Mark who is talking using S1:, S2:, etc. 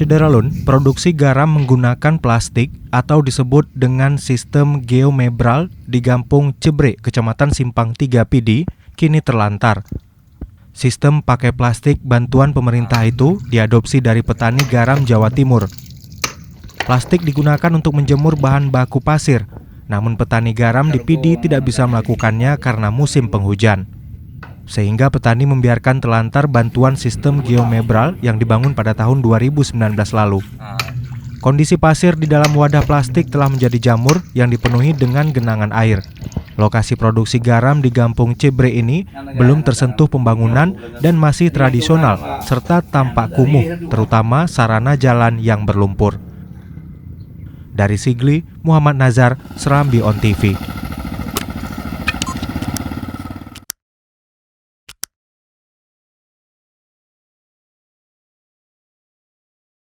S1: Syederalun, produksi garam menggunakan plastik atau disebut dengan sistem geomebral di Gampung Cebre, Kecamatan Simpang 3 Pidi, kini terlantar. Sistem pakai plastik bantuan pemerintah itu diadopsi dari petani garam Jawa Timur. Plastik digunakan untuk menjemur bahan baku pasir, namun petani garam di Pidi tidak bisa melakukannya karena musim penghujan. Sehingga petani membiarkan terlantar bantuan sistem geomebral yang dibangun pada tahun 2019 lalu. Kondisi pasir di dalam wadah plastik telah menjadi jamur yang dipenuhi dengan genangan air. Lokasi produksi garam di Gampung Cebre ini belum tersentuh pembangunan dan masih tradisional serta tampak kumuh, terutama sarana jalan yang berlumpur. Dari Sigli, Muhammad Nazar, Serambi On TV.